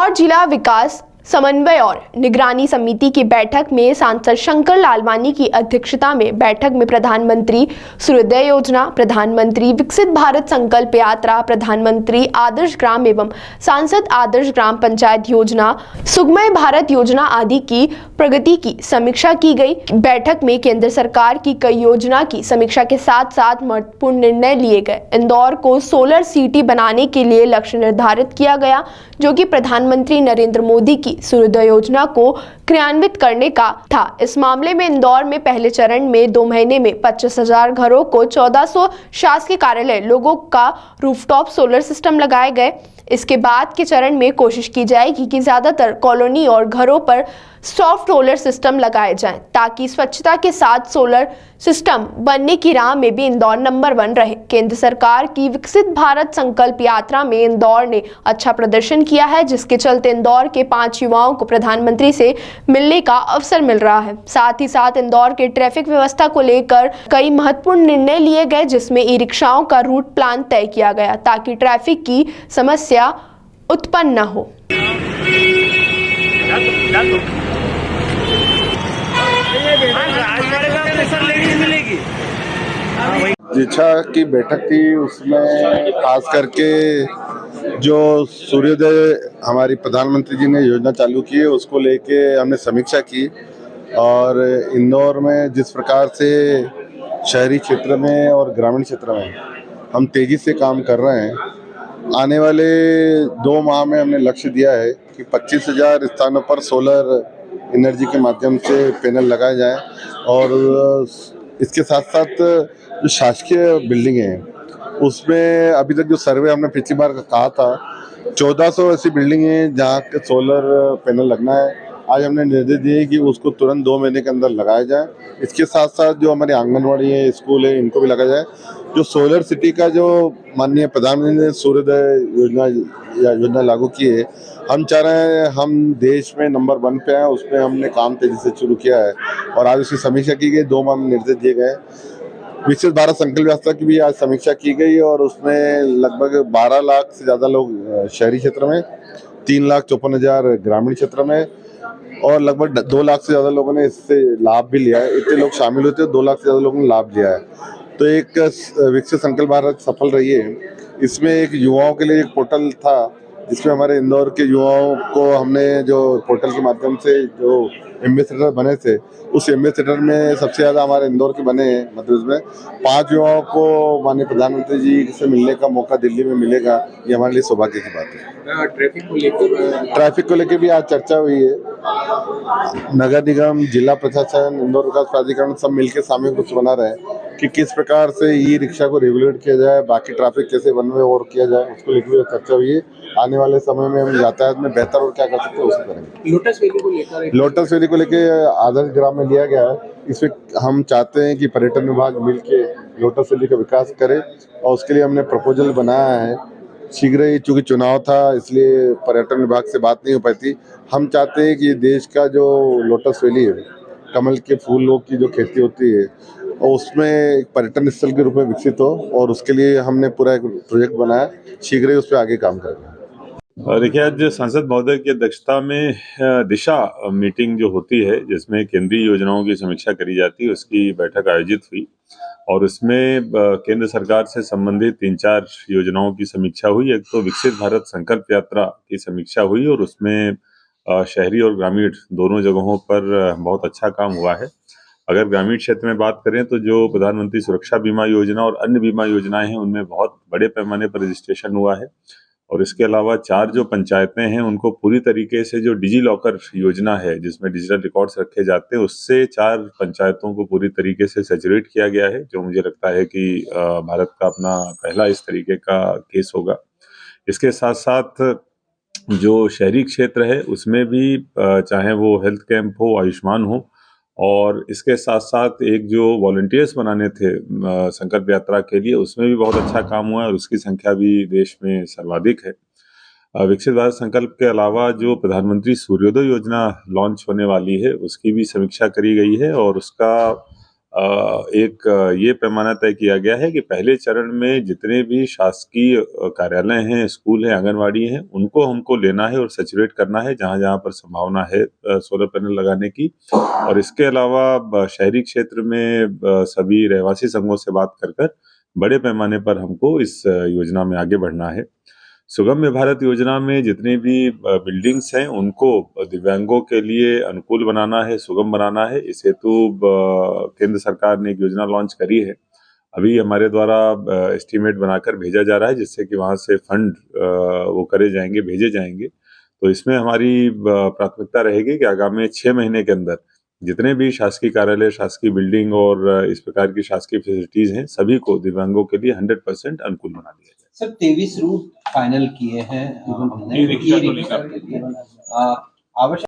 इंदौर जिला विकास समन्वय और निगरानी समिति की बैठक में सांसद शंकर लालवानी की अध्यक्षता में बैठक में प्रधानमंत्री सूर्योदय योजना, प्रधानमंत्री विकसित भारत संकल्प यात्रा, प्रधानमंत्री आदर्श ग्राम एवं सांसद आदर्श ग्राम पंचायत योजना, सुगमय भारत योजना आदि की प्रगति की समीक्षा की गई। बैठक में केंद्र सरकार की कई योजना की समीक्षा के साथ साथ महत्वपूर्ण निर्णय लिए गए। इंदौर को सोलर सिटी बनाने के लिए लक्ष्य निर्धारित किया गया, जो कि प्रधानमंत्री नरेंद्र मोदी की सूर्योदय योजना को क्रियान्वित करने का था। इस मामले में इंदौर में पहले चरण में 2 महीने में 25,000 घरों को 1400 शासकीय कार्यालय लोगों का रूफटॉप सोलर सिस्टम लगाए गए। इसके बाद के चरण में कोशिश की जाएगी कि ज्यादातर कॉलोनी और घरों पर सॉफ्ट सोलर सिस्टम लगाए जाएं, ताकि स्वच्छता के साथ सोलर सिस्टम बनने की राह में भी इंदौर नंबर 1 रहे। केंद्र सरकार की विकसित भारत संकल्प यात्रा में इंदौर ने अच्छा प्रदर्शन किया है, जिसके चलते इंदौर के 5 युवाओं को प्रधानमंत्री से मिलने का अवसर मिल रहा है। साथ ही साथ इंदौर के ट्रैफिक व्यवस्था को लेकर कई महत्वपूर्ण निर्णय लिए गए, जिसमें ई रिक्शाओं का रूट प्लान तय किया गया, ताकि ट्रैफिक की समस्या उत्पन्न न हो। जिच्छा की बैठक थी, उसमें खास करके जो सूर्योदय हमारी प्रधानमंत्री जी ने योजना चालू की है उसको लेके हमने समीक्षा की। और इंदौर में जिस प्रकार से शहरी क्षेत्र में और ग्रामीण क्षेत्र में हम तेजी से काम कर रहे हैं, आने वाले 2 माह में हमने लक्ष्य दिया है कि 25,000 स्थानों पर सोलर एनर्जी के माध्यम से पैनल लगाए जाएं। और इसके साथ साथ जो शासकीय बिल्डिंग है उसमें अभी तक जो सर्वे हमने पिछली बार कहा था 1400 ऐसी बिल्डिंग है जहाँ के सोलर पैनल लगना है। आज हमने निर्देश दिए कि उसको तुरंत 2 महीने के अंदर लगाया जाए। इसके साथ साथ जो हमारी आंगनवाड़ी है, स्कूल है, इनको भी लगाया जाए। जो सोलर सिटी का जो माननीय प्रधानमंत्री ने सूर्योदय योजना लागू की है, हम चाह रहे हैं हम देश में नंबर 1 पे हैं। उसमें हमने काम तेजी से शुरू किया है और आज उसकी समीक्षा की गई। 2 माह में निर्देश दिए गए। विकसित भारत संकल्प यात्रा की भी आज समीक्षा की गई और उसमें लगभग 12 लाख से ज़्यादा लोग शहरी क्षेत्र में, 3,54,000 ग्रामीण क्षेत्र में और लगभग 2 लाख से ज़्यादा लोगों ने इससे लाभ भी लिया है। इतने लोग शामिल होते हैं, 2 लाख से ज़्यादा लोगों ने लाभ लिया है। तो एक विकसित संकल्प भारत सफल रही है। इसमें एक युवाओं के लिए एक पोर्टल था, जिसमें हमारे इंदौर के युवाओं को हमने जो पोर्टल के माध्यम से जो एम्बेसडर बने थे, उस एम्बेसडर में सबसे ज़्यादा हमारे इंदौर के बने हैं। मतलब इसमें 5 युवाओं को माननीय प्रधानमंत्री जी से मिलने का मौका दिल्ली में मिलेगा, ये हमारे लिए सौभाग्य की बात है। ट्रैफिक को लेकर भी आज चर्चा हुई है। नगर निगम, जिला प्रशासन, इंदौर विकास प्राधिकरण सब मिलकर सामूहिक कुछ बना रहे हैं कि किस प्रकार से ई रिक्शा को रेगुलेट किया जाए, बाकी ट्रैफिक कैसे वन वे और किया जाए, उसको लेकर भी चर्चा हुई है। आने वाले समय में हम यातायात में बेहतर और क्या कर सकते हैं उसको करेंगे। लोटस वैली को लेकर आदर्श ग्राम में लिया गया है। इसमें हम चाहते हैं कि पर्यटन विभाग मिलके लोटस वैली का विकास करे और उसके लिए हमने प्रपोजल बनाया है। शीघ्र ही, चूँकि चुनाव था इसलिए पर्यटन विभाग से बात नहीं हो पाई थी। हम चाहते हैं कि देश का जो लोटस वैली है, कमल के फूलों की जो खेती होती है, और उसमें एक पर्यटन स्थल के रूप में विकसित हो, और उसके लिए हमने पूरा एक प्रोजेक्ट बनाया। शीघ्र ही उस पर आगे काम करेंगे। देखिए, आज सांसद महोदय की अध्यक्षता में दिशा मीटिंग जो होती है, जिसमें केंद्रीय योजनाओं की समीक्षा करी जाती है, उसकी बैठक आयोजित हुई और उसमें केंद्र सरकार से संबंधित 3-4 योजनाओं की समीक्षा हुई। एक तो विकसित भारत संकल्प यात्रा की समीक्षा हुई और उसमें शहरी और ग्रामीण दोनों जगहों पर बहुत अच्छा काम हुआ है। अगर ग्रामीण क्षेत्र में बात करें तो जो प्रधानमंत्री सुरक्षा बीमा योजना और अन्य बीमा योजनाएं हैं, उनमें बहुत बड़े पैमाने पर रजिस्ट्रेशन हुआ है। और इसके अलावा 4 जो पंचायतें हैं, उनको पूरी तरीके से जो डिजी लॉकर योजना है, जिसमें डिजिटल रिकॉर्ड्स रखे जाते हैं, उससे 4 पंचायतों को पूरी तरीके से सैचुरेट किया गया है, जो मुझे लगता है कि भारत का अपना पहला इस तरीके का केस होगा। इसके साथ साथ जो शहरी क्षेत्र है उसमें भी चाहे वो हेल्थ कैंप हो, आयुष्मान हो, और इसके साथ साथ एक जो वॉलंटियर्स बनाने थे संकल्प यात्रा के लिए, उसमें भी बहुत अच्छा काम हुआ है और उसकी संख्या भी देश में सर्वाधिक है। विकसित भारत संकल्प के अलावा जो प्रधानमंत्री सूर्योदय योजना लॉन्च होने वाली है, उसकी भी समीक्षा करी गई है और उसका एक ये पैमाना तय किया गया है कि पहले चरण में जितने भी शासकीय कार्यालय हैं, स्कूल हैं, आंगनवाड़ी हैं, उनको हमको लेना है और सैचुरेट करना है जहां जहां पर संभावना है सोलर पैनल लगाने की। और इसके अलावा शहरी क्षेत्र में सभी रहवासी संघों से बात कर बड़े पैमाने पर हमको इस योजना में आगे बढ़ना है। सुगम्य भारत योजना में जितने भी बिल्डिंग्स हैं उनको दिव्यांगों के लिए अनुकूल बनाना है, सुगम बनाना है। इस हेतु केंद्र सरकार ने एक योजना लॉन्च करी है। अभी हमारे द्वारा एस्टीमेट बनाकर भेजा जा रहा है, जिससे कि वहां से फंड वो करे जाएंगे, भेजे जाएंगे। तो इसमें हमारी प्राथमिकता रहेगी कि आगामी 6 महीने के अंदर जितने भी शासकीय कार्यालय, शासकीय बिल्डिंग और इस प्रकार की शासकीय फैसिलिटीज हैं, सभी को दिव्यांगों के लिए 100% अनुकूल बना दिया जाए। सर 23 रूट फाइनल किए हैं हमने, ई-रिक्शा को लेकर। आवश्यक